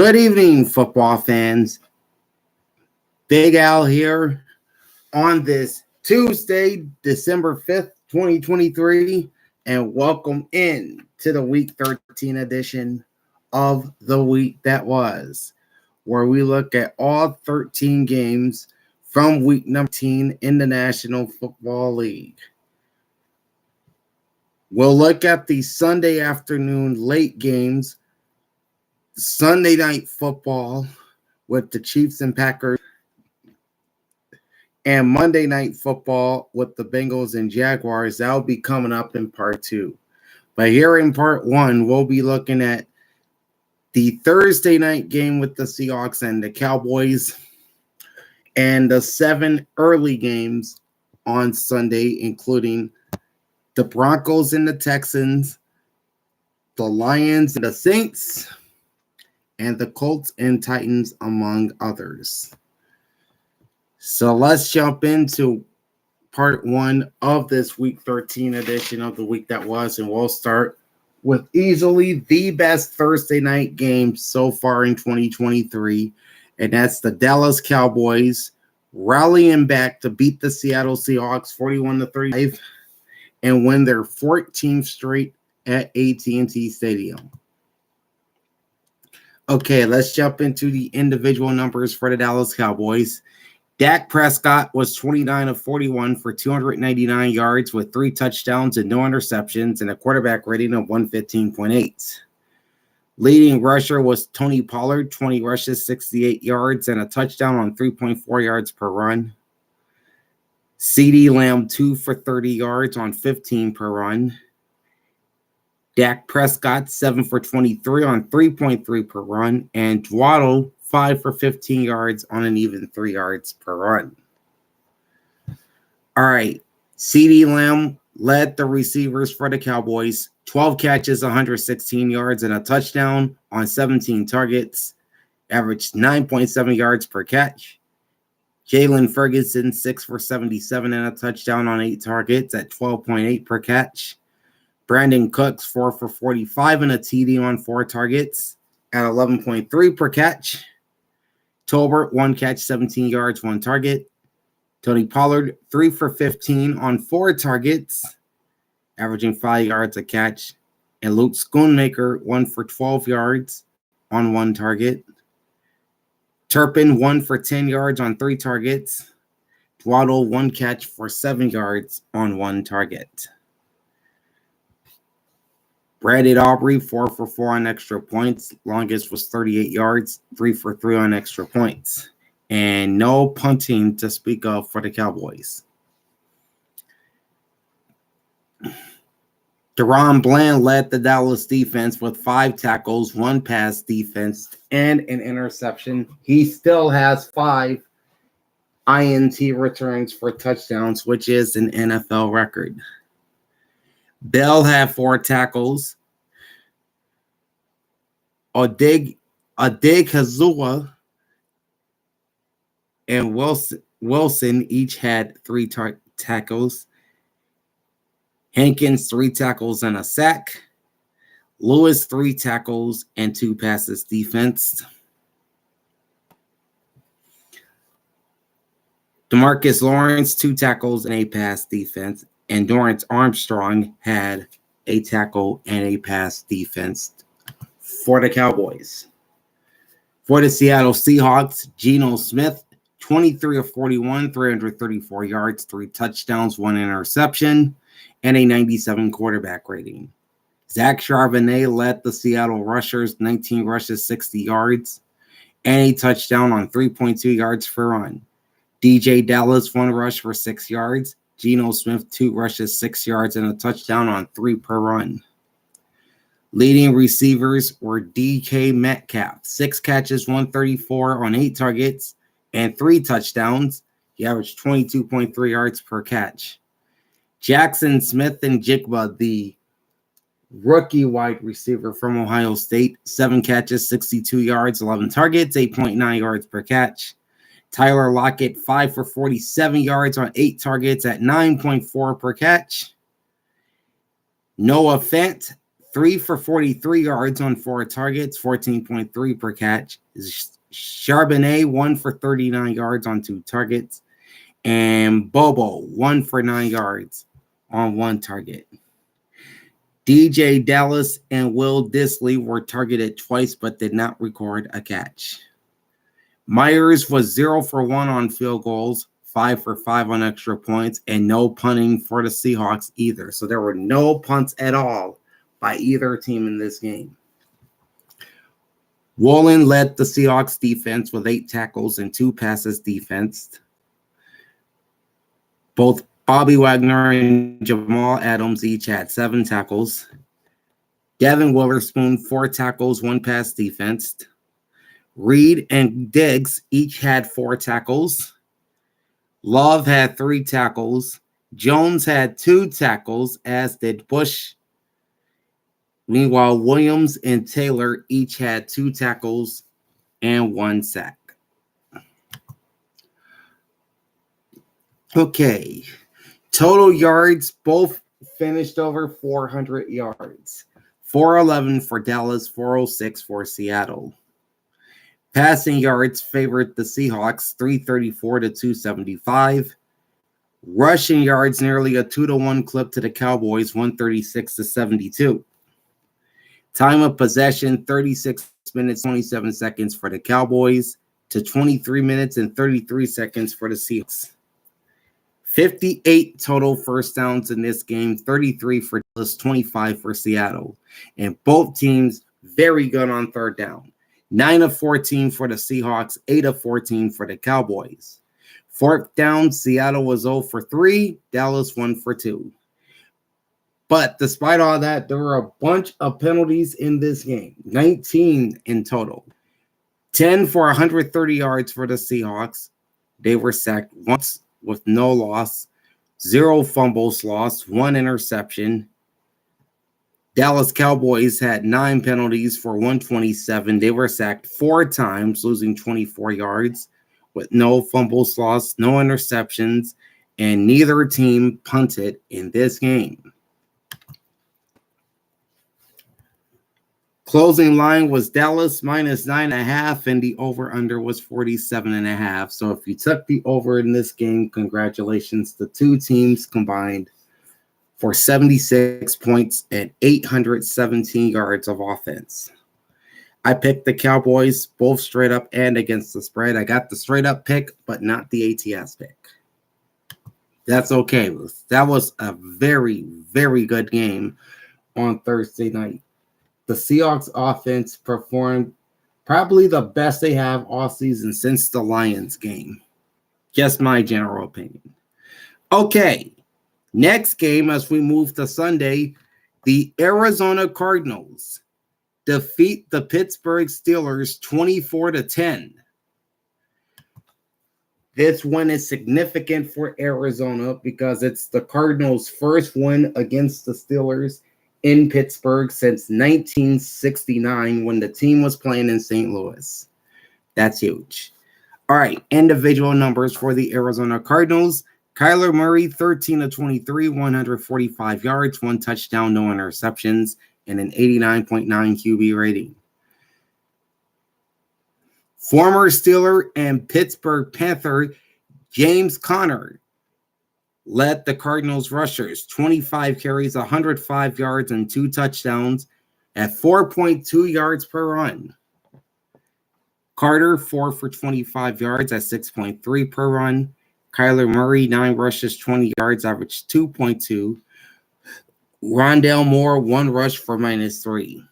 Good evening, football fans. Big Al here on this Tuesday, December 5th, 2023, and welcome in to the Week 13 edition of The Week That Was, where we look at all 13 games from Week 19 in the National Football League. We'll look at the Sunday afternoon late games, Sunday night football with the Chiefs and Packers, and Monday night football with the Bengals and Jaguars. That'll be coming up in part 2. But here in part 1, we'll be looking at the Thursday night game with the Seahawks and the Cowboys, and the 7 early games on Sunday, including the Broncos and the Texans, the Lions and the Saints, and the Colts and Titans, among others. So let's jump into part 1 of this Week 13 edition of The Week That Was, and we'll start with easily the best Thursday night game so far in 2023, and that's the Dallas Cowboys rallying back to beat the Seattle Seahawks 41-35 and win their 14th straight at AT&T Stadium. Okay, let's jump into the individual numbers for the Dallas Cowboys. Dak Prescott was 29 of 41 for 299 yards with 3 touchdowns and no interceptions and a quarterback rating of 115.8. Leading rusher was Tony Pollard, 20 rushes, 68 yards, and a touchdown on 3.4 yards per run. CeeDee Lamb, 2 for 30 yards on 15 per run. Dak Prescott, 7 for 23 on 3.3 per run. And Dwaddle, 5 for 15 yards on an even 3 yards per run. All right. CeeDee Lamb led the receivers for the Cowboys. 12 catches, 116 yards, and a touchdown on 17 targets. Averaged 9.7 yards per catch. Jalen Ferguson, 6 for 77 and a touchdown on 8 targets at 12.8 per catch. Brandon Cooks, 4 for 45 and a TD on 4 targets at 11.3 per catch. Tolbert, 1 catch, 17 yards, 1 target. Tony Pollard, 3 for 15 on 4 targets, averaging 5 yards a catch. And Luke Schoonmaker, 1 for 12 yards on 1 target. Turpin, 1 for 10 yards on 3 targets. Dwaddle, 1 catch for 7 yards on 1 target. Brandon Aubrey, 4 for 4 on extra points. Longest was 38 yards, 3 for 3 on extra points. And no punting to speak of for the Cowboys. Deron Bland led the Dallas defense with 5 tackles, 1 pass defense, and an interception. He still has 5 INT returns for touchdowns, which is an NFL record. Bell had 4 tackles. Adegazua and Wilson each had 3 tackles. Hankins, 3 tackles and a sack. Lewis, 3 tackles and 2 passes defense. DeMarcus Lawrence, 2 tackles and a pass defense. And Dorrance Armstrong had a tackle and a pass defense for the Cowboys. For the Seattle Seahawks, Geno Smith, 23 of 41, 334 yards, 3 touchdowns, 1 interception, and a 97 quarterback rating. Zach Charbonnet led the Seattle rushers, 19 rushes, 60 yards, and a touchdown on 3.2 yards per run. DJ Dallas, 1 rush for 6 yards. Geno Smith, 2 rushes, 6 yards, and a touchdown on 3 per run. Leading receivers were DK Metcalf, 6 catches, 134 on 8 targets, and 3 touchdowns. He averaged 22.3 yards per catch. Jackson Smith and Jigba, the rookie wide receiver from Ohio State, 7 catches, 62 yards, 11 targets, 8.9 yards per catch. Tyler Lockett, 5 for 47 yards on 8 targets at 9.4 per catch. Noah Fant, 3 for 43 yards on 4 targets, 14.3 per catch. Charbonnet, 1 for 39 yards on 2 targets. And Bobo, 1 for 9 yards on 1 target. DJ Dallas and Will Dissly were targeted twice but did not record a catch. Myers was 0 for 1 on field goals, 5 for 5 on extra points, and no punting for the Seahawks either. So there were no punts at all by either team in this game. Woolen led the Seahawks defense with 8 tackles and 2 passes defensed. Both Bobby Wagner and Jamal Adams each had 7 tackles. Devin Witherspoon, 4 tackles, 1 pass defensed. Reed and Diggs each had 4 tackles. Love had 3 tackles. Jones had 2 tackles, as did Bush. Meanwhile, Williams and Taylor each had 2 tackles and 1 sack. Okay. Total yards, both finished over 400 yards. 411 for Dallas, 406 for Seattle. Passing yards favored the Seahawks, 334 to 275. Rushing yards, nearly a 2-1 clip to the Cowboys, 136 to 72. Time of possession, 36 minutes, 27 seconds for the Cowboys to 23 minutes and 33 seconds for the Seahawks. 58 total first downs in this game, 33 for Dallas, 25 for Seattle. And both teams very good on third down. 9 of 14 for the Seahawks, 8 of 14 for the Cowboys. Fourth down, Seattle was 0 for 3, Dallas 1 for 2. But despite all that, there were a bunch of penalties in this game, 19 in total. 10 for 130 yards for the Seahawks. They were sacked once with no loss, 0 fumbles lost, 1 interception. Dallas Cowboys had 9 penalties for 127. They were sacked 4 times, losing 24 yards with no fumbles lost, no interceptions, and neither team punted in this game. Closing line was Dallas minus 9.5, and the over-under was 47.5. So if you took the over in this game, congratulations. The two teams combined for 76 points and 817 yards of offense. I picked the Cowboys both straight up and against the spread. I got the straight up pick, but not the ATS pick. That's okay. That was a very, very good game on Thursday night. The Seahawks offense performed probably the best they have all season since the Lions game. Just my general opinion. Okay, next game as we move to Sunday, the Arizona Cardinals defeat the Pittsburgh Steelers 24-10. This win is significant for Arizona because it's the Cardinals' first win against the Steelers in Pittsburgh since 1969 when the team was playing in St. Louis. That's huge. All right, individual numbers for the Arizona Cardinals. Kyler Murray, 13 of 23, 145 yards, 1 touchdown, no interceptions, and an 89.9 QB rating. Former Steeler and Pittsburgh Panther James Conner led the Cardinals rushers, 25 carries, 105 yards, and 2 touchdowns at 4.2 yards per run. Carter, 4 for 25 yards at 6.3 per run. Kyler Murray, 9 rushes, 20 yards, average 2.2. Rondale Moore, 1 rush for -3.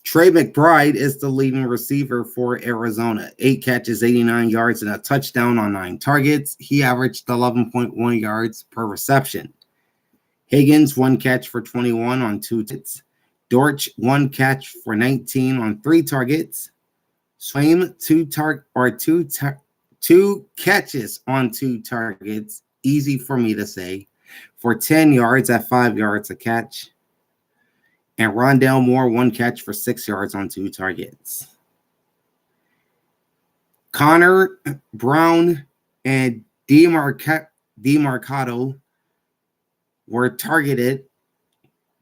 Trey McBride is the leading receiver for Arizona. 8 catches, 89 yards, and a touchdown on 9 targets. He averaged 11.1 yards per reception. Higgins, 1 catch for 21 on 2 hits. Dortch, 1 catch for 19 on 3 targets. Swaim, 2 catches on 2 targets. Easy for me to say. For 10 yards at 5 yards a catch. And Rondale Moore, 1 catch for 6 yards on 2 targets. Connor Brown and DeMarcado were targeted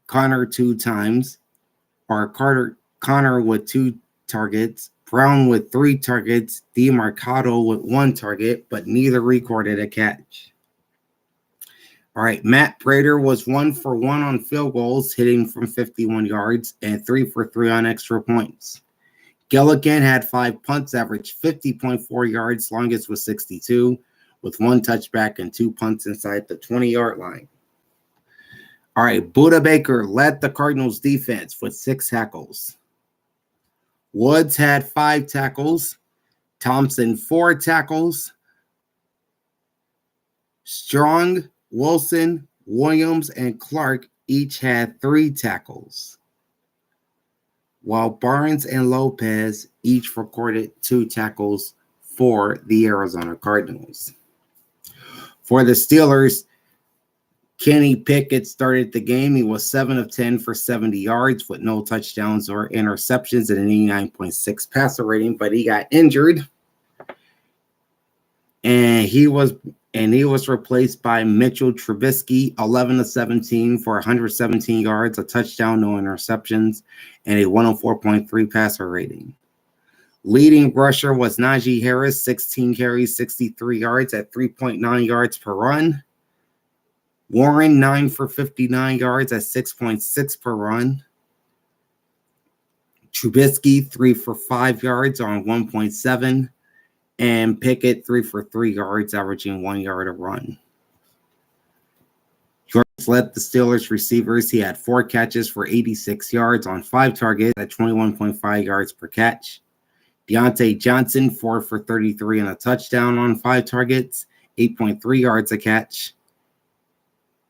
Connor 2 times, or Connor with 2 targets, Brown with 3 targets, DeMarcado with 1 target, but neither recorded a catch. All right, Matt Prater was 1 for 1 on field goals, hitting from 51 yards, and 3 for 3 on extra points. Gilligan had 5 punts, averaged 50.4 yards, longest was 62, with 1 touchback and 2 punts inside the 20-yard line. All right, Buda Baker led the Cardinals defense with 6 tackles. Woods had 5 tackles. Thompson 4 tackles. Strong, Wilson, Williams, and Clark each had 3 tackles, while Barnes and Lopez each recorded 2 tackles for the Arizona Cardinals. For the Steelers, Kenny Pickett started the game. He was 7 of 10 for 70 yards with no touchdowns or interceptions and an 89.6 passer rating, but he got injured. And he was replaced by Mitchell Trubisky, 11 of 17 for 117 yards, a touchdown, no interceptions, and a 104.3 passer rating. Leading rusher was Najee Harris, 16 carries, 63 yards at 3.9 yards per run. Warren, 9 for 59 yards at 6.6 per run. Trubisky, 3 for 5 yards on 1.7. And Pickett, 3 for 3 yards, averaging 1 yard a run. George led the Steelers receivers. He had 4 catches for 86 yards on 5 targets at 21.5 yards per catch. Deontay Johnson, 4 for 33 and a touchdown on 5 targets, 8.3 yards a catch.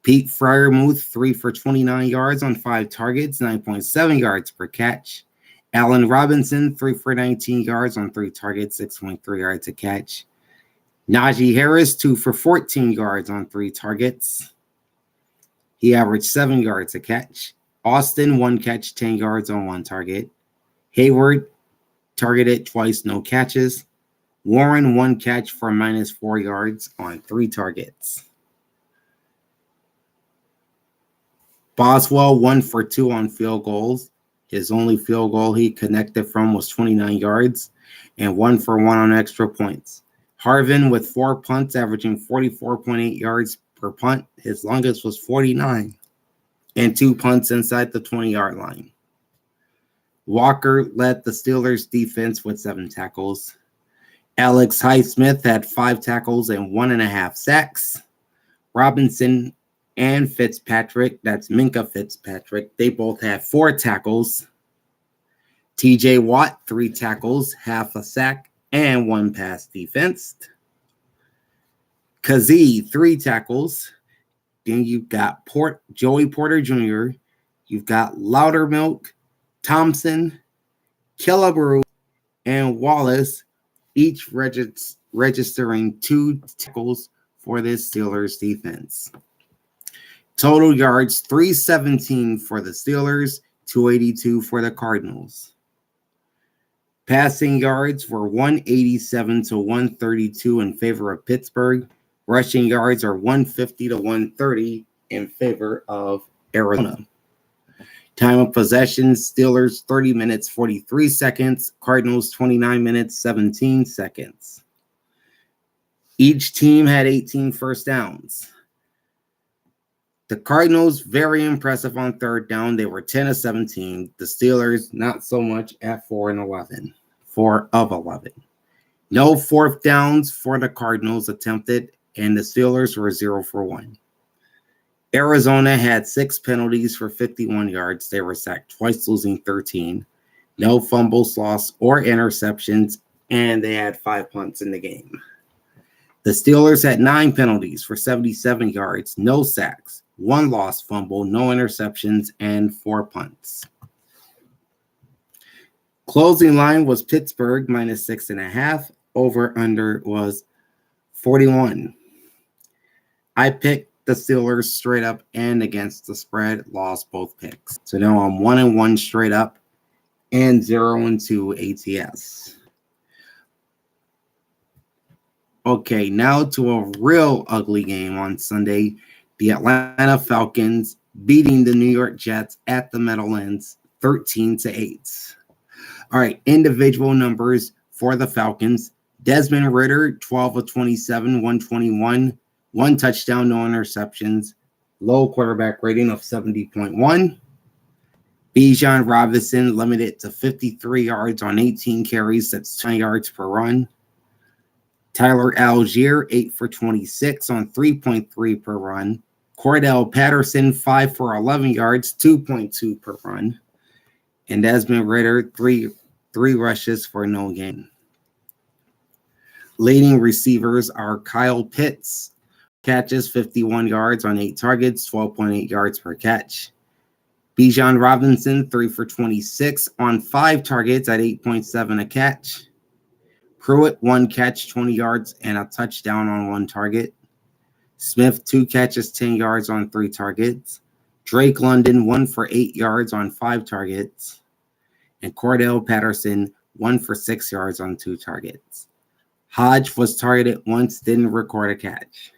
Pete Freiermuth, 3 for 29 yards on 5 targets, 9.7 yards per catch. Allen Robinson, 3 for 19 yards on 3 targets, 6.3 yards a catch. Najee Harris, 2 for 14 yards on 3 targets. He averaged 7 yards a catch. Austin, 1 catch, 10 yards on 1 target. Hayward, targeted twice, no catches. Warren, 1 catch for -4 yards on 3 targets. Boswell, 1 for 2 on field goals. His only field goal he connected from was 29 yards and 1 for 1 on extra points. Harvin with 4 punts, averaging 44.8 yards per punt. His longest was 49, and 2 punts inside the 20-yard line. Walker led the Steelers defense with 7 tackles. Alex Highsmith had 5 tackles and 1.5 sacks. Robinson and Fitzpatrick, that's Minka Fitzpatrick, they both had 4 tackles. TJ Watt, 3 tackles, half a sack, and 1 pass defense. Kazee, 3 tackles. Then you've got Joey Porter Jr., you've got Loudermilk, Thompson, Killebrew, and Wallace, each registering 2 tackles for this Steelers defense. Total yards, 317 for the Steelers, 282 for the Cardinals. Passing yards were 187 to 132 in favor of Pittsburgh. Rushing yards are 150 to 130 in favor of Arizona. Time of possession, Steelers 30 minutes, 43 seconds. Cardinals 29 minutes, 17 seconds. Each team had 18 first downs. The Cardinals, very impressive on 3rd down. They were 10 of 17. The Steelers, not so much at 4 of 11. No 4th downs for the Cardinals attempted, and the Steelers were 0 for 1. Arizona had 6 penalties for 51 yards. They were sacked twice, losing 13. No fumbles lost or interceptions, and they had 5 punts in the game. The Steelers had 9 penalties for 77 yards, no sacks, 1 lost fumble, no interceptions, and 4 punts. Closing line was Pittsburgh -6.5. Over under was 41. I picked the Steelers straight up and against the spread, lost both picks. So now I'm 1-1 straight up and 0-2 ATS. Okay, now to a real ugly game on Sunday. The Atlanta Falcons beating the New York Jets at the Meadowlands 13-8. All right, individual numbers for the Falcons. Desmond Ridder, 12 of 27, 121, one touchdown, no interceptions, low quarterback rating of 70.1. Bijan Robinson limited to 53 yards on 18 carries. That's 20 yards per run. Tyler Algier, 8 for 26 on 3.3 per run. Cordell Patterson, 5 for 11 yards, 2.2 per run. And Desmond Ridder, three rushes for no gain. Leading receivers are Kyle Pitts, catches 51 yards on 8 targets, 12.8 yards per catch. Bijan Robinson, 3 for 26 on 5 targets at 8.7 a catch. Pruitt, 1 catch, 20 yards, and a touchdown on 1 target. Smith, 2 catches, 10 yards on 3 targets. Drake London, 1 for 8 yards on 5 targets. And Cordell Patterson, 1 for 6 yards on 2 targets. Hodge was targeted once, didn't record a catch.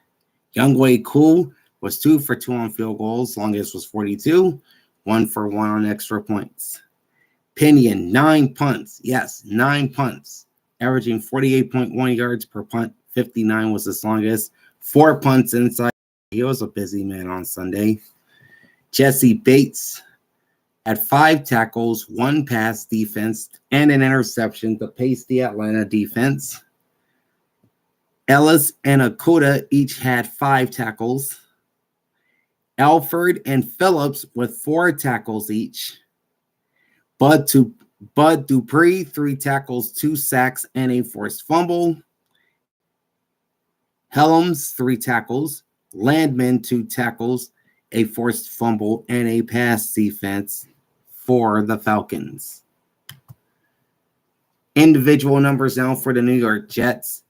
Younghoe Koo was 2 for 2 on field goals. Longest was 42, 1 for 1 on extra points. Pinion, 9 punts. Yes, 9 punts. Averaging 48.1 yards per punt. 59 was his longest. 4 punts inside. He was a busy man on Sunday. Jesse Bates had 5 tackles, 1 pass defense, and an interception to pace the Atlanta defense. Ellis and Akuta each had 5 tackles. Alford and Phillips with 4 tackles each. Bud Dupree, 3 tackles, 2 sacks, and a forced fumble. Helms, 3 tackles. Landman, 2 tackles, a forced fumble, and a pass defense for the Falcons. Individual numbers now for the New York Jets.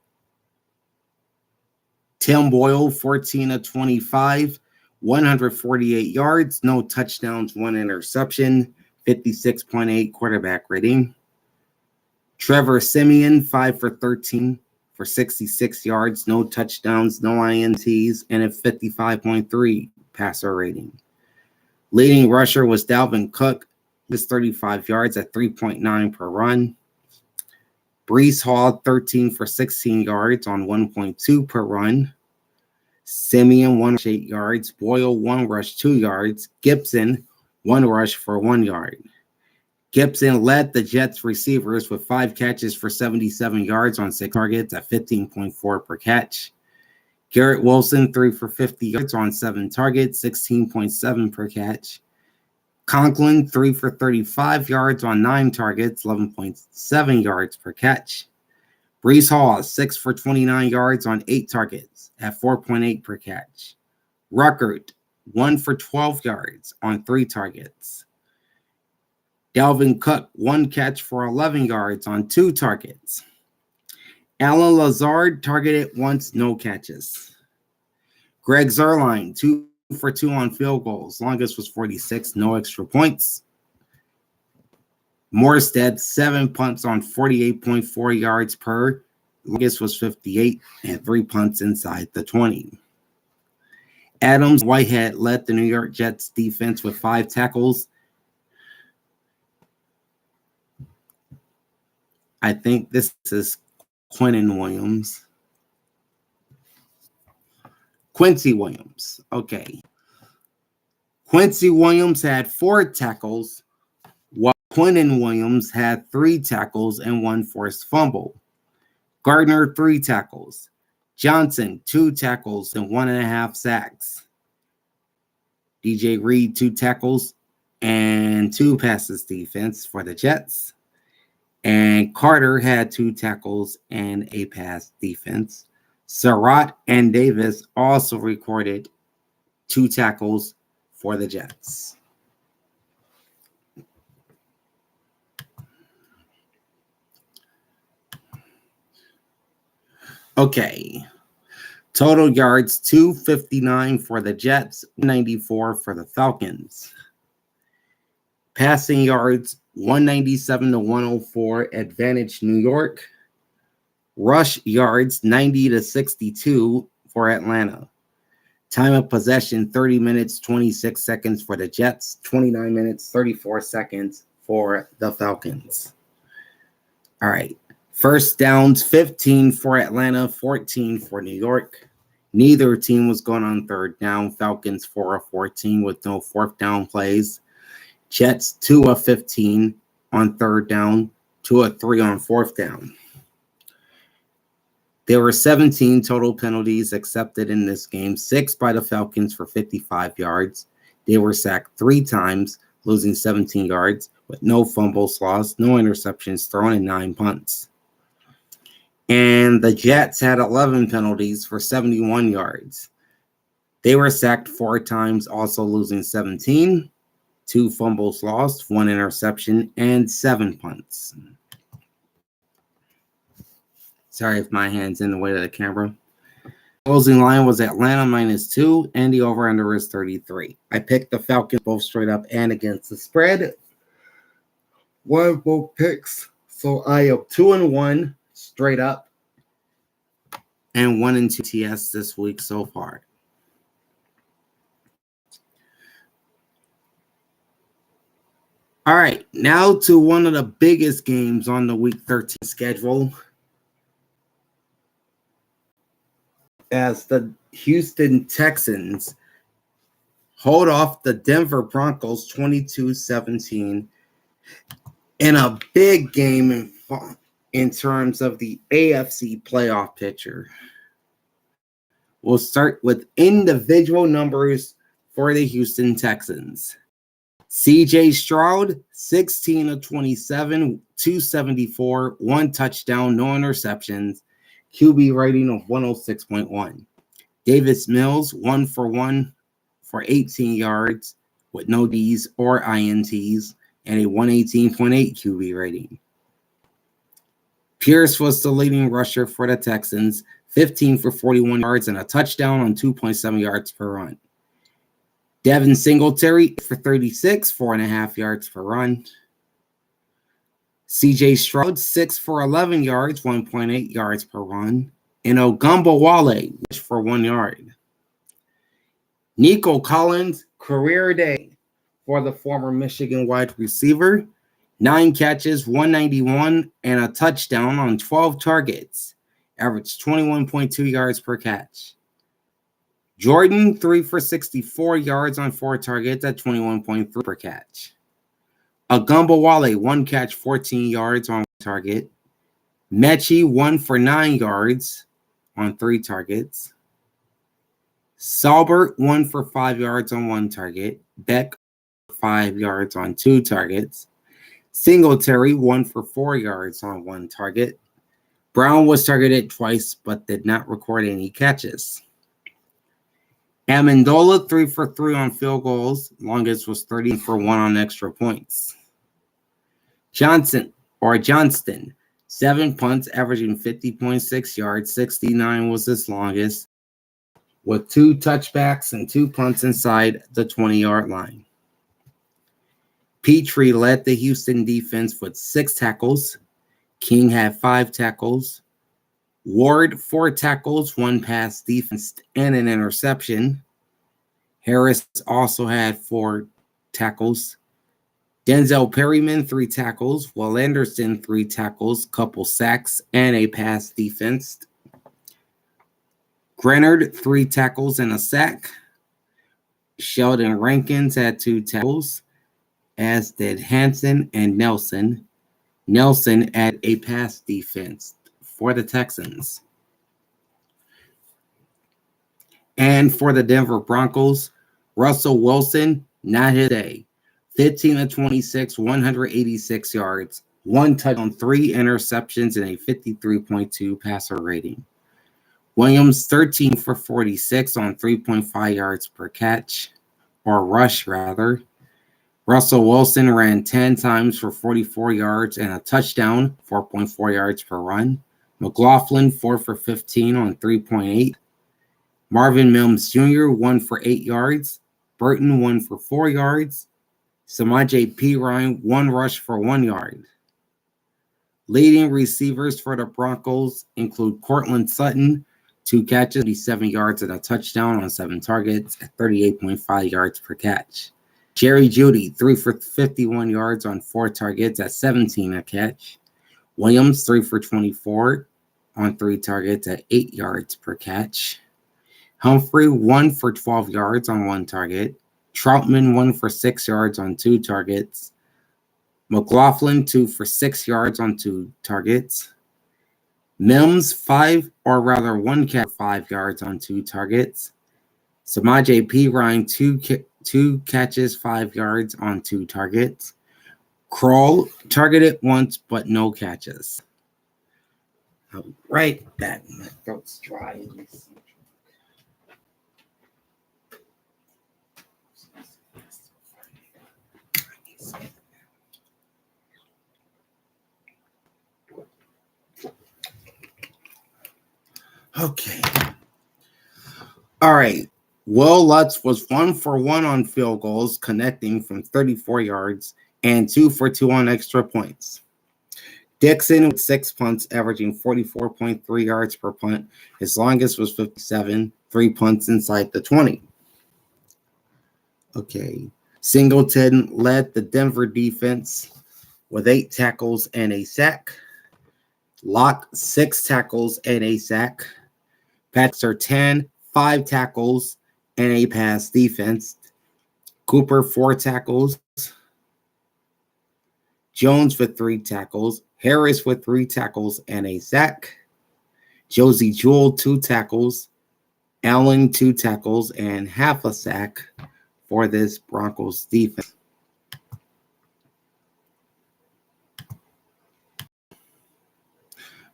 Tim Boyle, 14 of 25, 148 yards, no touchdowns, 1 interception, 56.8 quarterback rating. Trevor Siemian, 5 for 13 for 66 yards, no touchdowns, no INTs, and a 55.3 passer rating. Leading rusher was Dalvin Cook, was 35 yards at 3.9 per run. Breece Hall, 13 for 16 yards on 1.2 per run. Simeon, 1 rush, 8 yards. Boyle, 1 rush, 2 yards. Gibson, 1 rush for 1 yard. Gibson led the Jets receivers with 5 catches for 77 yards on 6 targets at 15.4 per catch. Garrett Wilson, 3 for 50 yards on 7 targets, 16.7 per catch. Conklin, 3 for 35 yards on 9 targets, 11.7 yards per catch. Breece Hall, 6 for 29 yards on 8 targets at 4.8 per catch. Ruckert, 1 for 12 yards on 3 targets. Dalvin Cook, 1 catch for 11 yards on 2 targets. Alan Lazard targeted once, no catches. Greg Zuerlein, 2 for 2 on field goals. Longest was 46, no extra points. Morstead, 7 punts on 48.4 yards per. Longest was 58, and 3 punts inside the 20. Adams Whitehead led the New York Jets defense with 5 tackles. I think this is Quincy Williams. Okay. Quincy Williams had 4 tackles, while Quinton Williams had 3 tackles and 1 forced fumble. Gardner, 3 tackles. Johnson, 2 tackles and 1.5 sacks. DJ Reed, 2 tackles and 2 passes defense for the Jets. And Carter had 2 tackles and a pass defense. Surratt and Davis also recorded 2 tackles for the Jets. Okay. Total yards, 259 for the Jets, 94 for the Falcons. Passing yards, 197 to 104, advantage New York. Rush yards, 90 to 62 for Atlanta. Time of possession, 30 minutes, 26 seconds for the Jets, 29 minutes, 34 seconds for the Falcons. All right. First downs, 15 for Atlanta, 14 for New York. Neither team was going on third down. Falcons 4 of 14 with no fourth down plays. Jets 2 of 15 on third down, 2 of 3 on fourth down. There were 17 total penalties accepted in this game, 6 by the Falcons for 55 yards. They were sacked 3 times, losing 17 yards, with no fumbles lost, no interceptions thrown, and 9 punts. And the Jets had 11 penalties for 71 yards. They were sacked 4 times, also losing 17, 2 fumbles lost, 1 interception, and 7 punts. Sorry if my hand's in the way of the camera. Closing line was Atlanta -2, and the over-under is 33. I picked the Falcons both straight up and against the spread. One of both picks. So I am 2-1 straight up and 1-2 TS this week so far. All right, now to one of the biggest games on the Week 13 schedule, as the Houston Texans hold off the Denver Broncos 22-17 in a big game in terms of the AFC playoff picture. We'll start with individual numbers for the Houston Texans. CJ Stroud, 16 of 27, 274, 1 touchdown, no interceptions, QB rating of 106.1. Davis Mills, 1 for 1 for 18 yards with no Ds or INTs and a 118.8 QB rating. Pierce was the leading rusher for the Texans, 15 for 41 yards and a touchdown on 2.7 yards per run. Devin Singletary for 36, 4.5 yards per run. CJ Stroud, 6 for 11 yards, 1.8 yards per run. And Ogunbowale for 1 yard. Nico Collins, career day for the former Michigan wide receiver. 9 catches, 191, and a touchdown on 12 targets. Averaged 21.2 yards per catch. Jordan, 3 for 64 yards on 4 targets at 21.3 per catch. Ogunbowale, 1 catch, 14 yards on target. Mechie, 1 for 9 yards on 3 targets. Salbert, 1 for 5 yards on 1 target. Beck, 5 yards on 2 targets. Singletary, 1 for 4 yards on 1 target. Brown was targeted twice but did not record any catches. Amendola, 3 for 3 on field goals. Longest was 30 for 1 on extra points. Johnston, 7 punts, averaging 50.6 yards. 69 was his longest, with 2 touchbacks and 2 punts inside the 20-yard line. Petrie led the Houston defense with 6 tackles. King had 5 tackles. Ward, 4 tackles, 1 pass defense, and an interception. Harris also had 4 tackles. Denzel Perryman, 3 tackles. Will Anderson, 3 tackles, couple sacks, and a pass defense. Grenard, 3 tackles and a sack. Sheldon Rankins had 2 tackles, as did Hansen and Nelson. Nelson had a pass defense for the Texans. And for the Denver Broncos, Russell Wilson, not his day. 15 of 26, 186 yards, 1 touchdown, 3 interceptions, and a 53.2 passer rating. Williams, 13 for 46 on 3.5 yards per catch, or rush rather. Russell Wilson ran 10 times for 44 yards and a touchdown, 4.4 yards per run. McLaughlin, 4 for 15 on 3.8. Marvin Mims Jr., 1 for 8 yards. Burton, 1 for 4 yards. Samaje Perine, 1 rush for 1 yard. Leading receivers for the Broncos include Cortland Sutton, 2 catches, 87 yards and a touchdown on 7 targets at 38.5 yards per catch. Jerry Jeudy, 3 for 51 yards on 4 targets at 17 a catch. Williams, 3 for 24 on 3 targets at 8 yards per catch. Humphrey, 1 for 12 yards on 1 target. Troutman, 1 for 6 yards on 2 targets. McLaughlin, 2 for 6 yards on 2 targets. Mims, 1 catch, 5 yards on 2 targets. Samaje Perine, 2 catches, 5 yards on 2 targets. Kroll targeted once, but no catches. All right, my throat's dry. Okay. All right. Will Lutz was 1 for 1 on field goals, connecting from 34 yards, and 2 for 2 on extra points. Dixon with 6 punts, averaging 44.3 yards per punt. His longest was 57, 3 punts inside the 20. Okay. Singleton led the Denver defense with 8 tackles and a sack. Locke, 6 tackles and a sack. Patzer, 10, 5 tackles and a pass defense. Cooper, 4 tackles. Jones with 3 tackles. Harris with 3 tackles and a sack. Josie Jewell, 2 tackles. Allen, 2 tackles and half a sack for this Broncos defense.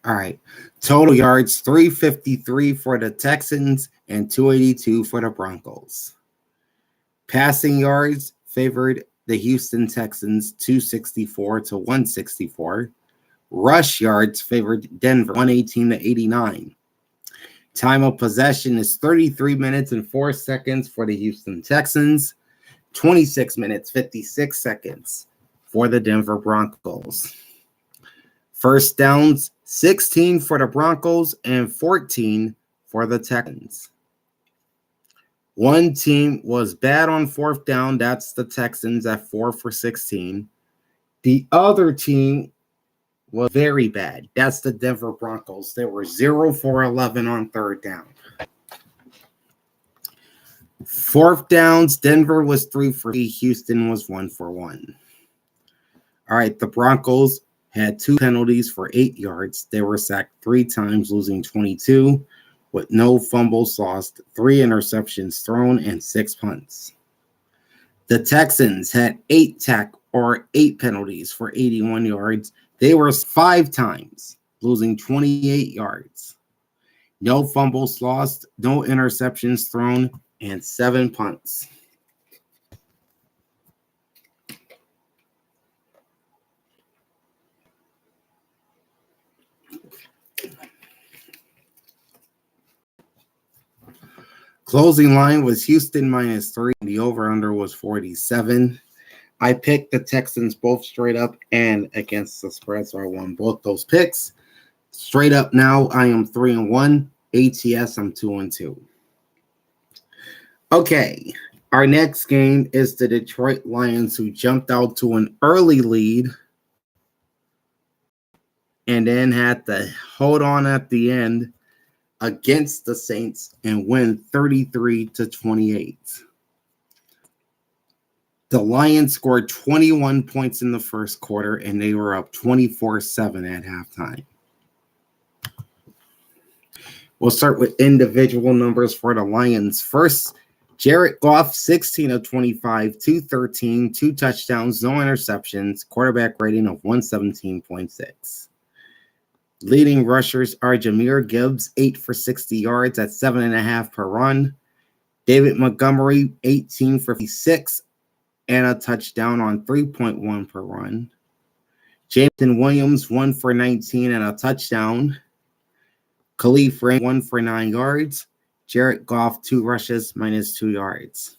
All right. Total yards, 353 for the Texans and 282 for the Broncos. Passing yards favored the Houston Texans, 264 to 164. Rush yards favored Denver, 118 to 89. Time of possession is 33 minutes and 4 seconds for the Houston Texans, 26 minutes, 56 seconds for the Denver Broncos. First downs, 16 for the Broncos and 14 for the Texans. One team was bad on 4th down. That's the Texans at 4 for 16. The other team was very bad. That's the Denver Broncos. They were 0 for 11 on 3rd down. 4th downs, Denver was 3 for 3. Houston was 1 for 1. All right, the Broncos had 2 penalties for 8 yards. They were sacked 3 times, losing 22, with no fumbles lost, 3 interceptions thrown, and 6 punts. The Texans had 8 penalties for 81 yards. They were 5 times, losing 28 yards. No fumbles lost, no interceptions thrown, and 7 punts. Closing line was Houston -3. The over-under was 47. I picked the Texans both straight up and against the spread, so I won both those picks. Straight up now, I am 3-1. ATS, I'm 2-2. Okay, our next game is the Detroit Lions, who jumped out to an early lead and then had to hold on at the end against the Saints and win 33-28. The Lions scored 21 points in the first quarter, and they were up 24-7 at halftime. We'll start with individual numbers for the Lions. First, Jared Goff, 16 of 25, 213, 2 touchdowns, no interceptions, quarterback rating of 117.6. Leading rushers are Jahmyr Gibbs, 8 for 60 yards at 7.5 per run. David Montgomery, 18 for 56 and a touchdown on 3.1 per run. Jameson Williams, 1 for 19 and a touchdown. Khalif Rain, 1 for 9 yards. Jared Goff, 2 rushes, -2 yards.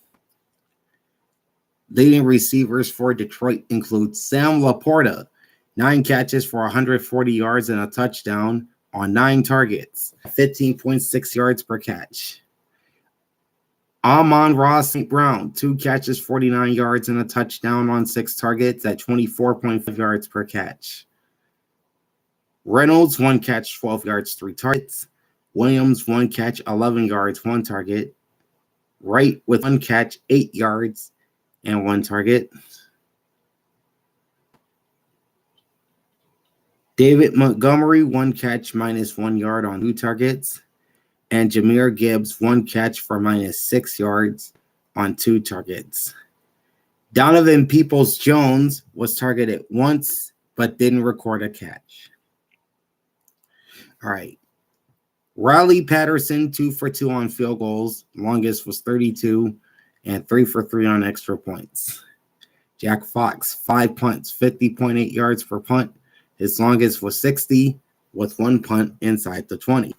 Leading receivers for Detroit include Sam Laporta, 9 catches for 140 yards and a touchdown on 9 targets, 15.6 yards per catch. Amon-Ra St. Brown, 2 catches, 49 yards, and a touchdown on 6 targets at 24.5 yards per catch. Reynolds, 1 catch, 12 yards, 3 targets. Williams, 1 catch, 11 yards, 1 target. Wright with 1 catch, 8 yards, and 1 target. David Montgomery, 1 catch, -1 yard on 2 targets. And Jahmyr Gibbs, 1 catch for -6 yards on 2 targets. Donovan Peoples-Jones was targeted once, but didn't record a catch. All right. Riley Patterson, 2 for 2 on field goals. Longest was 32, and 3 for 3 on extra points. Jack Fox, 5 punts, 50.8 yards per punt. His longest was 60, with 1 punt inside the 20.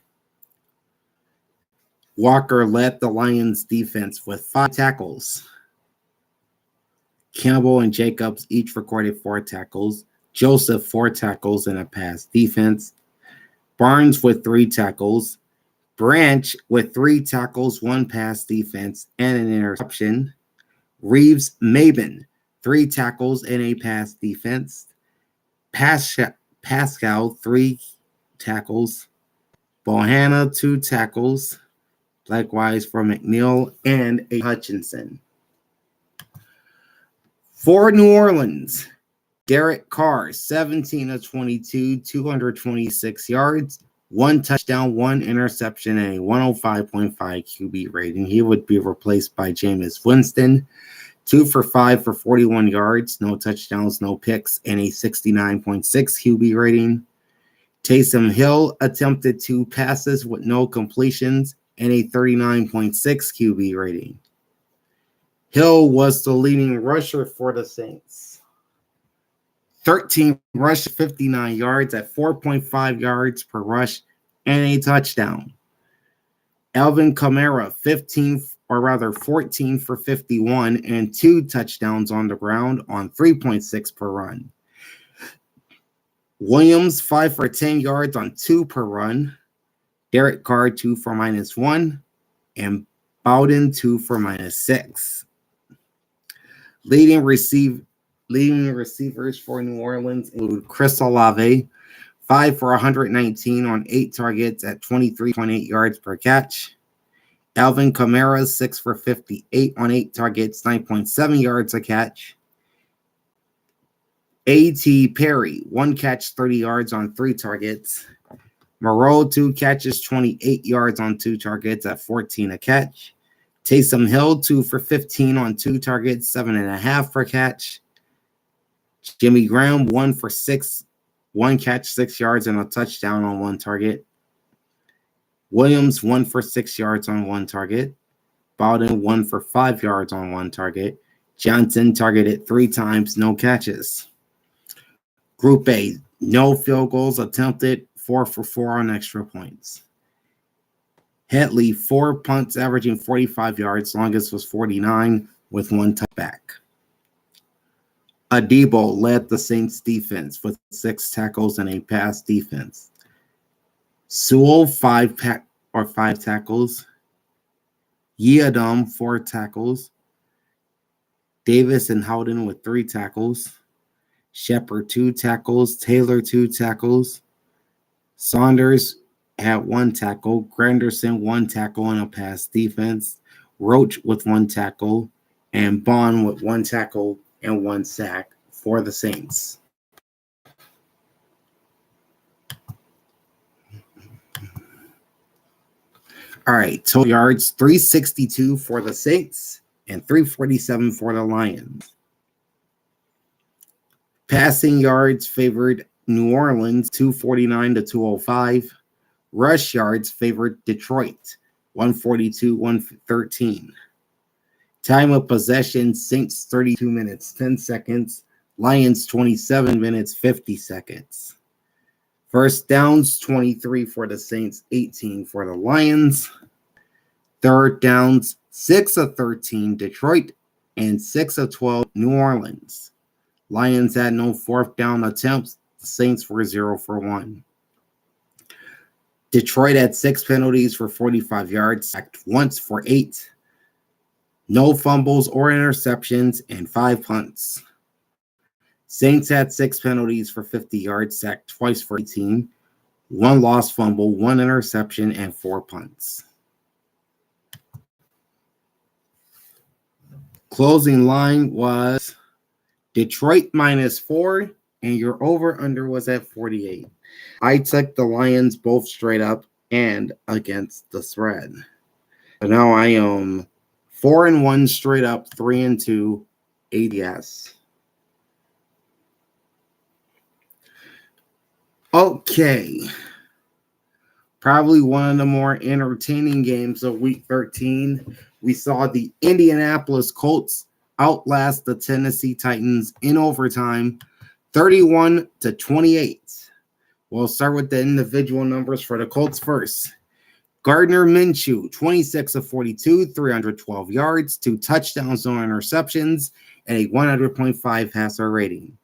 Walker led the Lions defense with 5 tackles. Campbell and Jacobs each recorded 4 tackles. Joseph, 4 tackles and a pass defense. Barnes with 3 tackles. Branch with 3 tackles, 1 pass defense, and an interception. Reeves Maben, 3 tackles and a pass defense. Pascal, 3 tackles. Bohanna, 2 tackles. Likewise for McNeil and a Hutchinson. For New Orleans, Derek Carr, 17 of 22, 226 yards, 1 touchdown, 1 interception, and a 105.5 QB rating. He would be replaced by Jameis Winston. 2 for 5 for 41 yards, no touchdowns, no picks, and a 69.6 QB rating. Taysom Hill attempted 2 passes with no completions and a 39.6 QB rating. Hill was the leading rusher for the Saints. 13 rushes, 59 yards at 4.5 yards per rush and a touchdown. Alvin Kamara, 14 for 51 and 2 touchdowns on the ground on 3.6 per run. Williams, 5 for 10 yards on 2 per run. Derek Carr, 2 for -1, and Bowden, 2 for -6. Leading receivers for New Orleans include Chris Olave, 5 for 119 on 8 targets at 23.8 yards per catch. Alvin Kamara, 6 for 58 on 8 targets, 9.7 yards a catch. A.T. Perry, 1 catch, 30 yards on 3 targets. Moreau, 2 catches, 28 yards on 2 targets at 14 a catch. Taysom Hill, 2 for 15 on 2 targets, 7.5 per catch. Jimmy Graham, 1 for 6, 1 catch, 6 yards, and a touchdown on 1 target. Williams, 1 for 6 yards on 1 target. Bowden, 1 for 5 yards on 1 target. Johnson targeted 3 times, no catches. Group A, no field goals attempted, 4 for 4 on extra points. Headley, 4 punts averaging 45 yards, longest was 49 with 1 touchback. Adebo led the Saints defense with 6 tackles and a pass defense. Sewell, 5 tackles. Yiadom, 4 tackles. Davis and Howden with 3 tackles. Shepard, 2 tackles. Taylor, 2 tackles. Saunders had 1 tackle. Granderson, 1 tackle and a pass defense. Roach with 1 tackle. And Bond with 1 tackle and 1 sack for the Saints. All right, total yards, 362 for the Saints and 347 for the Lions. Passing yards favored New Orleans, 249 to 205. Rush yards favored Detroit, 142, 113. Time of possession, Saints 32 minutes, 10 seconds. Lions 27 minutes, 50 seconds. First downs, 23 for the Saints, 18 for the Lions. Third downs, 6 of 13 Detroit and 6 of 12 New Orleans. Lions had no fourth down attempts. The Saints were 0 for 1. Detroit had 6 penalties for 45 yards, sacked once for 8, no fumbles or interceptions, and 5 punts. Saints had 6 penalties for 50 yards, sacked twice for 18, 1 lost fumble, 1 interception, and 4 punts. Closing line was Detroit -4, and your over-under was at 48. I took the Lions both straight up and against the spread. So now I am 4-1 straight up, 3-2 ADS. Okay. Probably one of the more entertaining games of Week 13. We saw the Indianapolis Colts outlast the Tennessee Titans in overtime, 31-28. We'll start with the individual numbers for the Colts first. Gardner Minshew, 26 of 42, 312 yards, 2 touchdowns, no interceptions, and a 100.5 passer rating.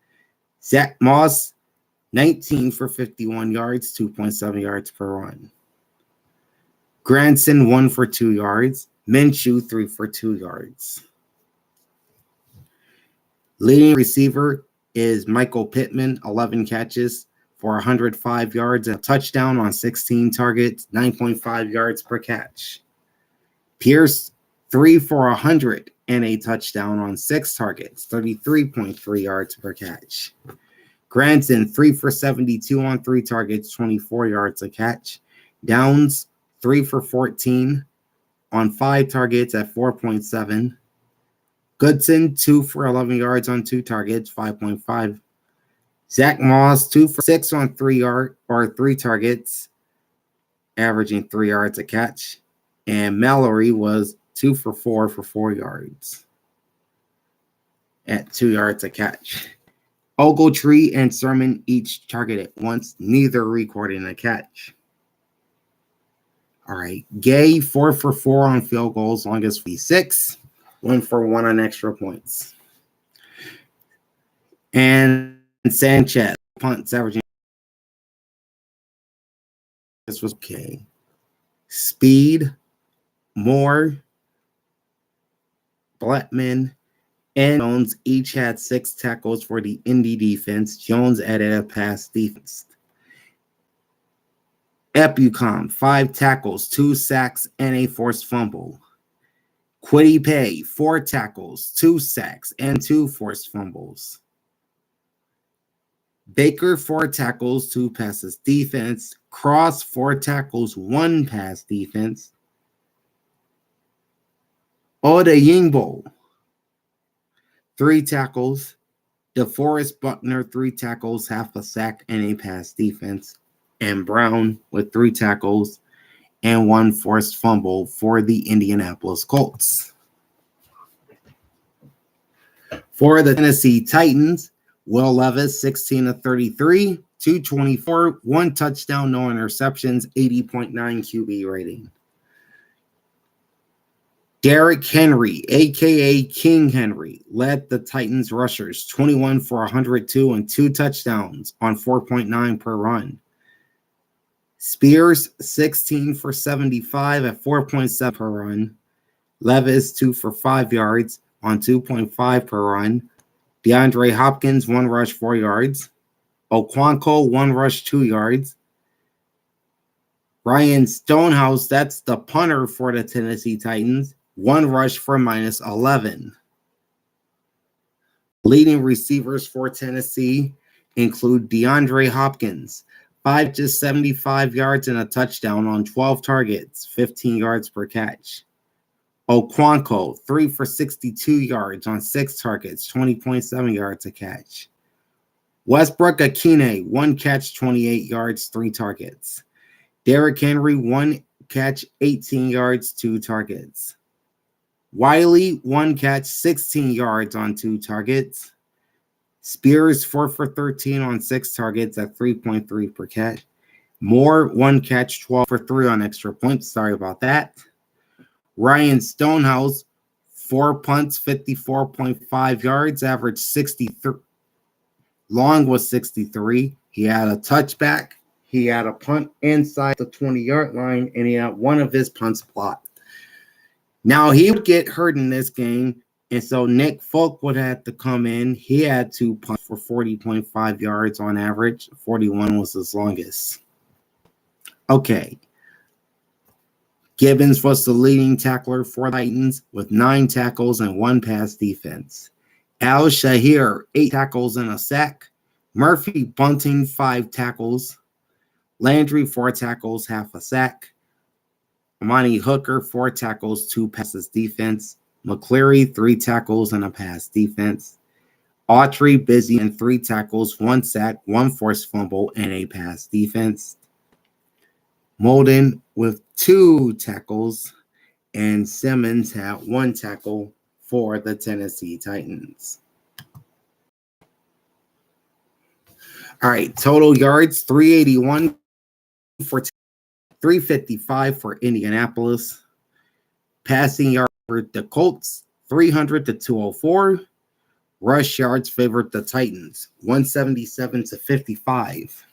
Zach Moss, 19 for 51 yards, 2.7 yards per run. Granson, 1 for 2 yards. Minshew, 3 for 2 yards. Leading receiver is Michael Pittman, 11 catches for 105 yards, and a touchdown on 16 targets, 9.5 yards per catch. Pierce, 3 for 100 and a touchdown on 6 targets, 33.3 yards per catch. Granson, 3 for 72 on 3 targets, 24 yards a catch. Downs, 3 for 14 on 5 targets at 4.7. Goodson, 2 for 11 yards on 2 targets, 5.5. Zach Moss, 2 for 6 on 3 targets, averaging 3 yards a catch. And Mallory was 2 for 4 yards at 2 yards a catch. Ogletree and Sermon each targeted once, neither recording a catch. All right. Gay, 4 for 4 on field goals, longest V6, 1 for 1 on extra points. And Sanchez, punts averaging. This was okay. Speed, Moore, Blackman, and Jones each had 6 tackles for the Indy defense. Jones added a pass defense. Epucom, 5 tackles, 2 sacks, and a forced fumble. Quiddy Pay, 4 tackles, 2 sacks, and 2 forced fumbles. Baker, 4 tackles, 2 passes defense. Cross, 4 tackles, 1 pass defense. Oda Yingbo, 3 tackles. DeForest Buckner, 3 tackles, half a sack, and a pass defense. And Brown with 3 tackles and 1 forced fumble for the Indianapolis Colts. For the Tennessee Titans, Will Levis, 16 of 33, 224, 1 touchdown, no interceptions, 80.9 QB rating. Derrick Henry, a.k.a. King Henry, led the Titans rushers, 21 for 102 and 2 touchdowns on 4.9 per run. Spears, 16 for 75 at 4.7 per run. Levis, 2 for 5 yards on 2.5 per run. DeAndre Hopkins, 1 rush, 4 yards. Okonkwo, 1 rush, 2 yards. Ryan Stonehouse, that's the punter for the Tennessee Titans, 1 rush for -11. Leading receivers for Tennessee include DeAndre Hopkins, 5 to 75 yards and a touchdown on 12 targets, 15 yards per catch. Okonkwo, 3 for 62 yards on 6 targets, 20.7 yards a catch. Westbrook Akine, 1 catch, 28 yards, 3 targets. Derrick Henry, 1 catch, 18 yards, 2 targets. Wiley, 1 catch, 16 yards on 2 targets. Spears, 4 for 13 on 6 targets at 3.3 per catch. Moore, 1 catch, 12 for 3 on extra points. Sorry about that. Ryan Stonehouse, 4 punts, 54.5 yards, averaged 63. Long was 63. He had a touchback He had a punt inside the 20-yard line, and he had one of his punts blocked. Now, he would get hurt in this game, and so Nick Folk would have to come in. He had to punt for 40.5 yards on average. 41 was his longest. Okay. Gibbons was the leading tackler for Titans with 9 tackles and 1 pass defense. Al Shahir, 8 tackles and a sack. Murphy Bunting, 5 tackles. Landry, 4 tackles, half a sack. Amani Hooker, 4 tackles, 2 passes defense. McCleary, 3 tackles and a pass defense. Autry, busy in 3 tackles, 1 sack, 1 forced fumble, and a pass defense. Molden with 2 tackles, and Simmons had 1 tackle for the Tennessee Titans. All right, total yards, 381 for 355 for Indianapolis. Passing yards for the Colts, 300 to 204. Rush yards favored the Titans, 177 to 55.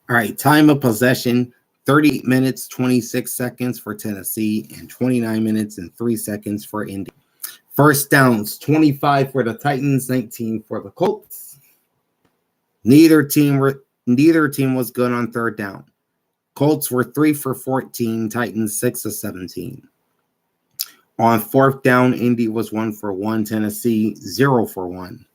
All right, time of possession, 38 minutes, 26 seconds for Tennessee, and 29 minutes and 3 seconds for Indy. First downs, 25 for the Titans, 19 for the Colts. Neither team was good on third down. Colts were 3 for 14, Titans 6 of 17. On fourth down, Indy was 1 for 1, Tennessee 0 for 1.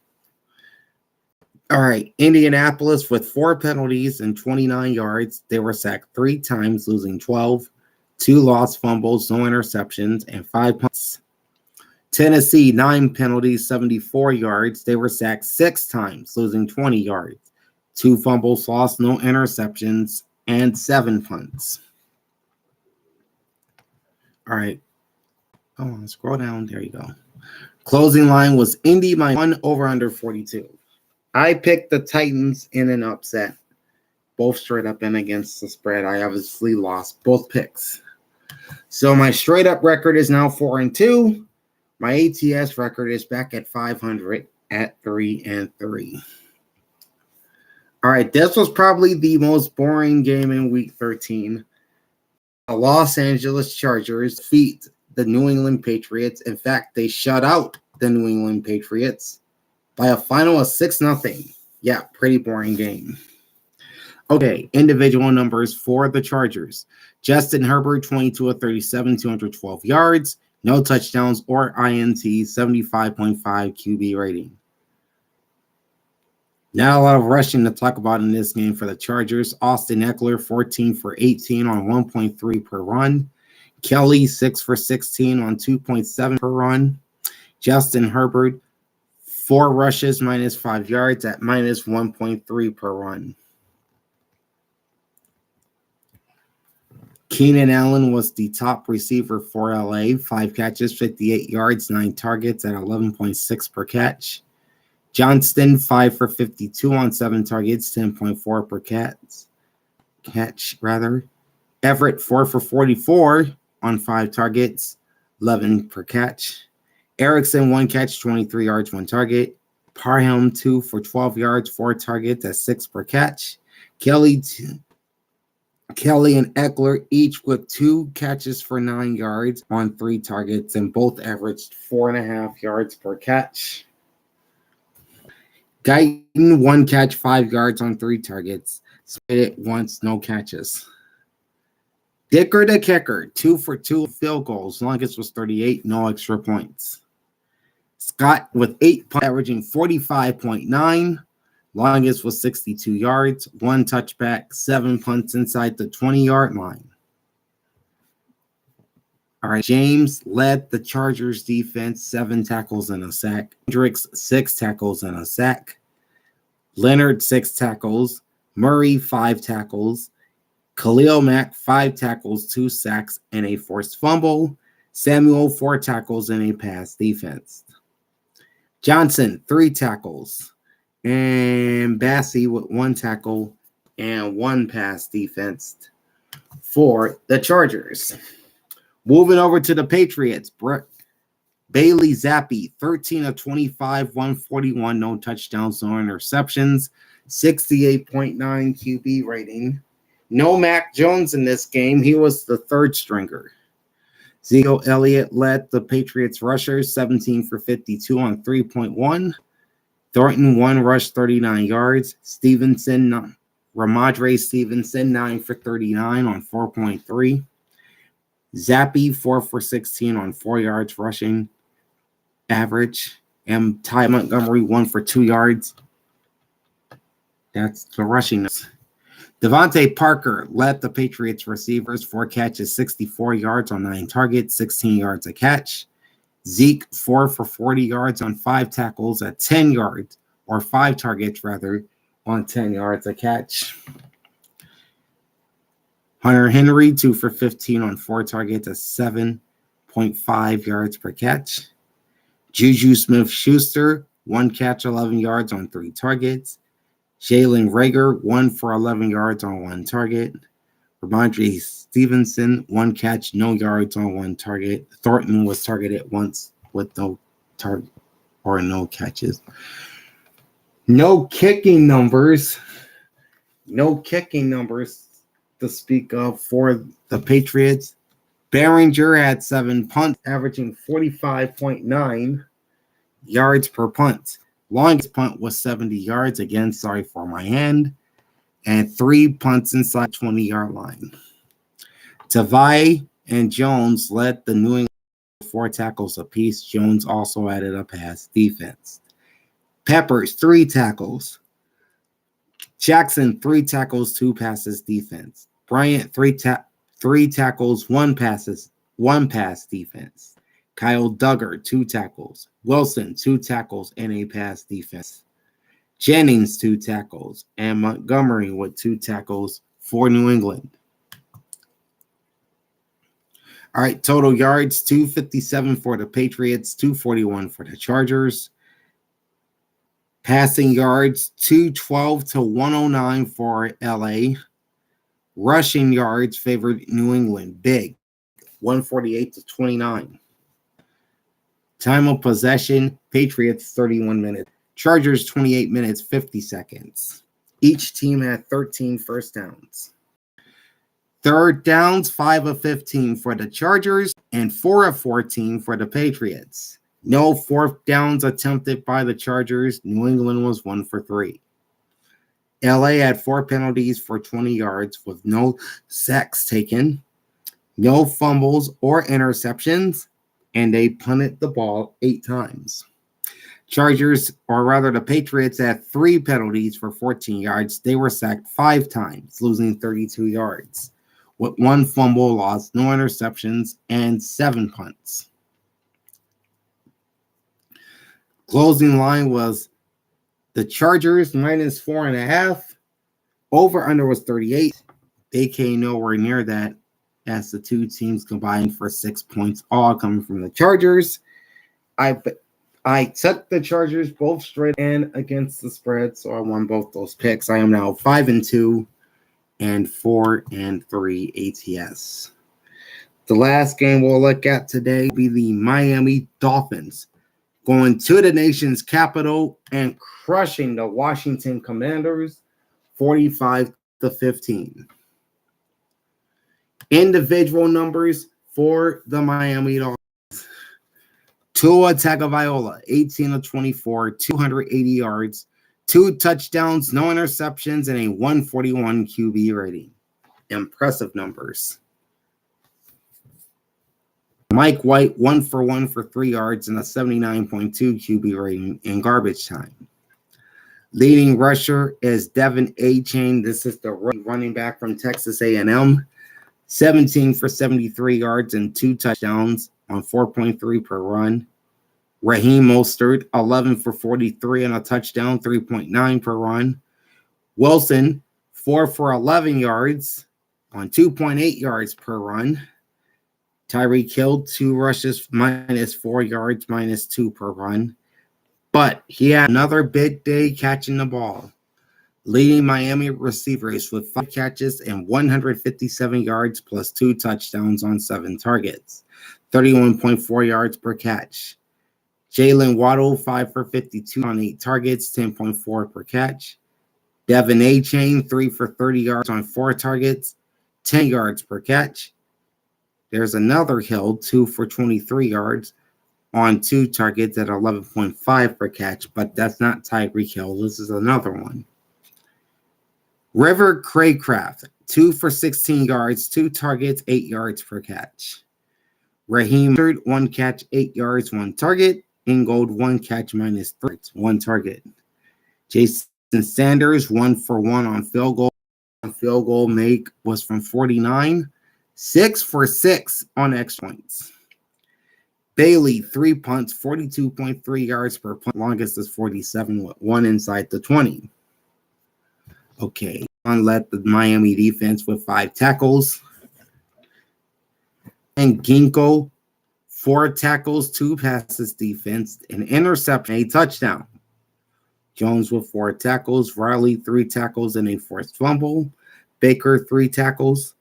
All right, Indianapolis with 4 penalties and 29 yards. They were sacked 3 times, losing 12, 2 lost fumbles, no interceptions, and 5 punts. Tennessee, 9 penalties, 74 yards. They were sacked 6 times, losing 20 yards, 2 fumbles lost, no interceptions, and 7 punts. All right. Oh, scroll down. There you go. Closing line was Indy minus 1 over under 42. I picked the Titans in an upset, both straight up and against the spread. I obviously lost both picks. So my straight up record is now 4-2. My ATS record is back at 500 at 3-3. All right, this was probably the most boring game in week 13. The Los Angeles Chargers defeat the New England Patriots. In fact, they shut out the New England Patriots by a final of 6-0. Yeah, pretty boring game. Okay, individual numbers for the Chargers. Justin Herbert, 22 of 37, 212 yards. No touchdowns or INT, 75.5 QB rating. Not a lot of rushing to talk about in this game for the Chargers. Austin Eckler, 14 for 18 on 1.3 per run. Kelly, 6 for 16 on 2.7 per run. Justin Herbert, 4 rushes, minus 5 yards at minus 1.3 per run. Keenan Allen was the top receiver for LA. 5 catches, 58 yards, 9 targets at 11.6 per catch. Johnston, 5 for 52 on 7 targets, 10.4 per catch. Everett, 4 for 44 on 5 targets, 11 per catch. Erickson, 1 catch, 23 yards, 1 target. Parham, 2 for 12 yards, 4 targets at 6 per catch. Kelly and Eckler each with 2 catches for 9 yards on 3 targets, and both averaged 4.5 yards per catch. Guyton, 1 catch, 5 yards on 3 targets. Split it once, no catches. Dicker the kicker, 2 for 2 field goals. Longest was 38, no extra points. Scott with 8 punts, averaging 45.9. Longest was 62 yards, 1 touchback, 7 punts inside the 20-yard line. All right, James led the Chargers defense, 7 tackles and a sack. Hendricks, 6 tackles and a sack. Leonard, 6 tackles. Murray, 5 tackles. Khalil Mack, 5 tackles, 2 sacks, and a forced fumble. Samuel, 4 tackles and a pass defense. Johnson, 3 tackles. And Bassey with 1 tackle and 1 pass defense for the Chargers. Moving over to the Patriots, Bailey Zappi, 13 of 25, 141, no touchdowns, no interceptions, 68.9 QB rating. No Mac Jones in this game. He was the third stringer. Ezekiel Elliott led the Patriots rushers, 17 for 52 on 3.1. Thornton, 1 rush, 39 yards. Ramondre Stevenson, 9 for 39 on 4.3. Zappi, 4 for 16 on 4 yards rushing average. And Ty Montgomery, 1 for 2 yards. That's the rushing. Devontae Parker led the Patriots receivers, 4 catches, 64 yards on 9 targets, 16 yards a catch. Zeke, 4 for 40 yards on 5 tackles at 10 yards, or 5 targets rather, on 10 yards a catch. Hunter Henry, 2 for 15 on 4 targets at 7.5 yards per catch. Juju Smith-Schuster, 1 catch, 11 yards on 3 targets. Jalen Reagor, 1 for 11 yards on 1 target. Ramondre Stevenson, 1 catch, no yards on 1 target. Thornton was targeted once with no target or no catches. No kicking numbers. No kicking numbers to speak of for the Patriots. Behringer had 7 punts, averaging 45.9 yards per punt. Longest punt was 70 yards. Again, sorry for my hand. And 3 punts inside 20-yard line. Tavai and Jones led the New England 4 tackles apiece. Jones also added a pass defense. Peppers, 3 tackles. Jackson, 3 tackles, 2 passes defense. Bryant, 3 tackles, 1 pass defense. Kyle Duggar, 2 tackles. Wilson, 2 tackles and a pass defense. Jennings, 2 tackles. And Montgomery with 2 tackles for New England. All right, total yards, 257 for the Patriots, 241 for the Chargers. Passing yards, 212 to 109 for LA. Rushing yards favored New England, big, 148 to 29. Time of possession, Patriots 31 minutes. Chargers 28 minutes, 50 seconds. Each team had 13 first downs. Third downs, 5 of 15 for the Chargers and 4 of 14 for the Patriots. No fourth downs attempted by the Chargers. New England was 1 for 3. LA had 4 penalties for 20 yards with no sacks taken, no fumbles or interceptions, and they punted the ball 8 times. Chargers, or rather the Patriots, had 3 penalties for 14 yards. They were sacked 5 times, losing 32 yards, with 1 fumble loss, no interceptions, and 7 punts. Closing line was the Chargers minus 4.5. Over-under was 38. They came nowhere near that as the 2 teams combined for 6 points, all coming from the Chargers. I took the Chargers both straight and against the spread, so I won both those picks. I am now 5-2 and 4-3 ATS. The last game we'll look at today will be the Miami Dolphins going to the nation's capital and crushing the Washington Commanders 45-15. Individual numbers for the Miami Dolphins. Tua Tagovailoa, 18 of 24, 280 yards, 2 touchdowns, no interceptions, and a 141 QB rating. Impressive numbers. Mike White, 1 for 1 for 3 yards and a 79.2 QB rating in garbage time. Leading rusher is Devin A-Chain. This is the running back from Texas A&M. 17 for 73 yards and 2 touchdowns on 4.3 per run. Raheem Mostert, 11 for 43 and a touchdown, 3.9 per run. Wilson, 4 for 11 yards on 2.8 yards per run. Tyreek Hill, 2 rushes, minus 4 yards, minus 2 per run. But he had another big day catching the ball. leading Miami receivers with 5 catches and 157 yards plus 2 touchdowns on 7 targets, 31.4 yards per catch. Jalen Waddle, 5 for 52 on 8 targets, 10.4 per catch. Devin Achane, 3 for 30 yards on 4 targets, 10 yards per catch. There's another Hill, 2 for 23 yards on 2 targets at 11.5 per catch, but that's not Tyreek Hill. This is another one. River Craycraft, 2 for 16 yards, 2 targets, 8 yards per catch. Raheem, 1 catch, 8 yards, 1 target. Ingold, 1 catch, -3, 1 target. Jason Sanders, 1 for 1 on field goal. Field goal make was from 49. 6 for 6 on extra points. Bailey, 3 punts, 42.3 yards per punt. Longest is 47 with 1 inside the 20. Okay, led the Miami defense with 5 tackles. And Ginkgo, 4 tackles, 2 passes defense, an interception, a touchdown. Jones with 4 tackles. Riley, 3 tackles and a forced fumble. Baker, 3 tackles.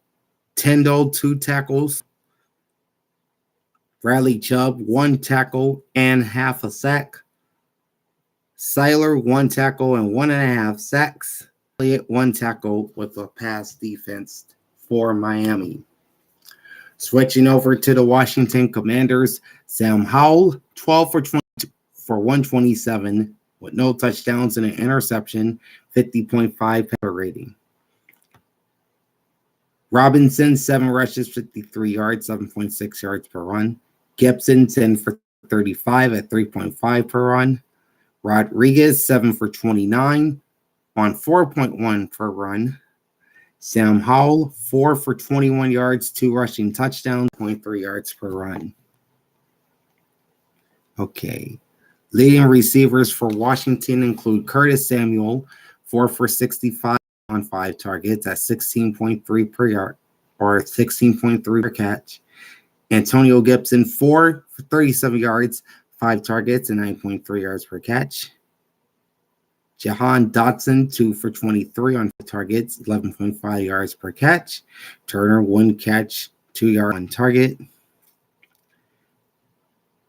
Tyndall, 2 tackles. Bradley Chubb, 1 tackle and half a sack. Seiler, 1 tackle and 1.5 sacks. Elliott, 1 tackle with a pass defense for Miami. Switching over to the Washington Commanders, Sam Howell, 12 for 20 for 127 with no touchdowns and an interception, 50.5 passer rating. Robinson, 7 rushes, 53 yards, 7.6 yards per run. Gibson, 10 for 35 at 3.5 per run. Rodriguez, 7 for 29 on 4.1 per run. Sam Howell, 4 for 21 yards, 2 rushing touchdowns, 0.3 yards per run. Okay. Leading receivers for Washington include Curtis Samuel, 4 for 65 on 5 targets at 16.3 per yard, or 16.3 per catch. Antonio Gibson, 4 for 37 yards, 5 targets, and 9.3 yards per catch. Jahan Dotson, 2 for 23 on 5 targets, 11.5 yards per catch. Turner, 1 catch, 2 yards on target.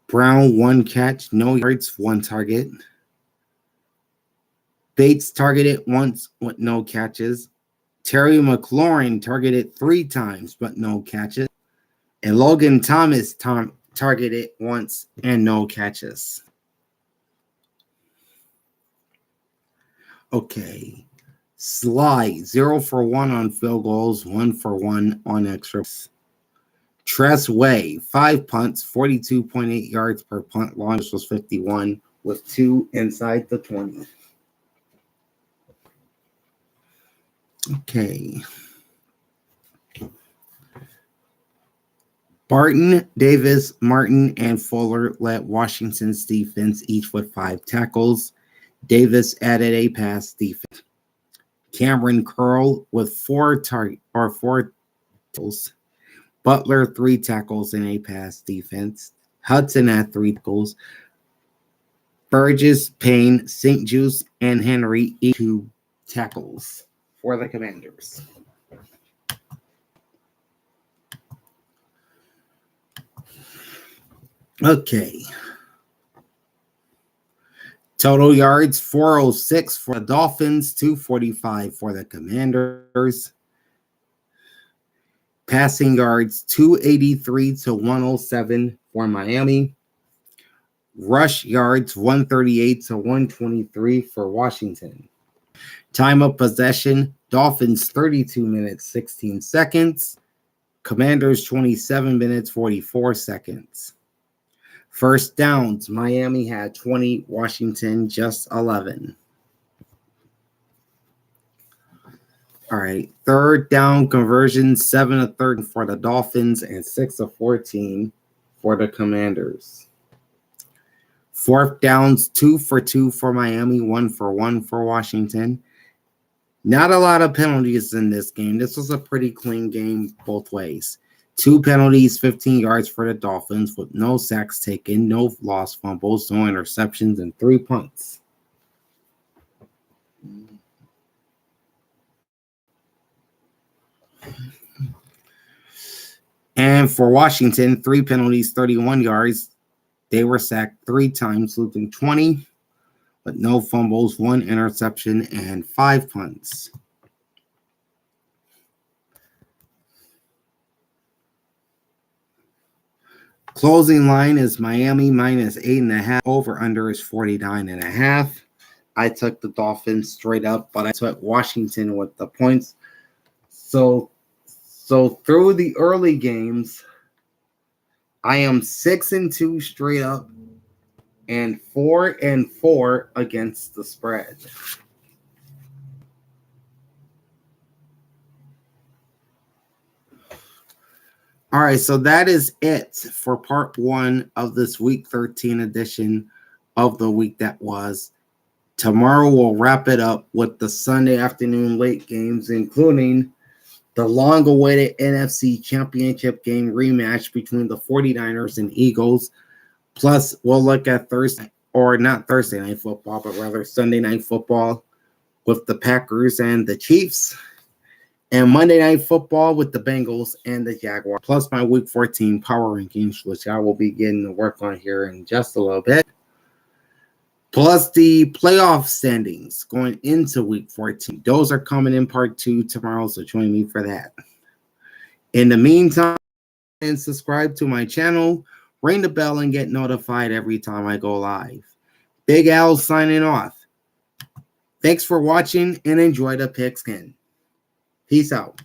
Brown, 1 catch, no yards, 1 target. Bates targeted once with no catches. Terry McLaurin targeted 3 times but no catches. And Logan Thomas targeted once and no catches. Okay. Sly, 0 for 1 on field goals, 1 for 1 on extras. Tress Way, 5 punts, 42.8 yards per punt. Longest was 51 with 2 inside the 20. Okay. Barton, Davis, Martin, and Fuller led Washington's defense, each with 5 tackles. Davis added a pass defense. Cameron Curl with 4 tackles. Butler, 3 tackles and a pass defense. Hudson had 3 tackles. Burgess, Payne, St. Juste, and Henry each 2 tackles for the Commanders. Okay. Total yards, 406 for the Dolphins, 245 for the Commanders. Passing yards, 283 to 107 for Miami. Rush yards, 138 to 123 for Washington. Time of possession, Dolphins 32 minutes, 16 seconds. Commanders 27 minutes, 44 seconds. First downs, Miami had 20, Washington just 11. All right, third down conversion, 7 of 13 for the Dolphins and 6 of 14 for the Commanders. Fourth downs, 2 for 2 for Miami, 1 for 1 for Washington. Not a lot of penalties in this game. This was a pretty clean game both ways. 2 penalties, 15 yards for the Dolphins with no sacks taken, no lost fumbles, no interceptions, and 3 punts. And for Washington, 3 penalties, 31 yards. They were sacked 3 times, losing 20, but no fumbles, 1 interception, and 5 punts. Closing line is Miami minus 8.5. Over under is 49.5. I took the Dolphins straight up, but I took Washington with the points. So through the early games, I am 6-2 straight up and 4-4 against the spread. All right, so that is it for part 1 of this week 13 edition of the week that was. Tomorrow we'll wrap it up with the Sunday afternoon late games, including the long-awaited NFC Championship game rematch between the 49ers and Eagles. Plus, we'll look at Thursday, or not Thursday night football, but rather Sunday night football with the Packers and the Chiefs. And Monday night football with the Bengals and the Jaguars. Plus my week 14 power rankings, which I will be getting to work on here in just a little bit. Plus the playoff standings going into week 14. Those are coming in part 2 tomorrow, so join me for that. In the meantime, and subscribe to my channel, ring the bell, and get notified every time I go live. Big Al signing off. Thanks for watching and enjoy the pigskin. Peace out.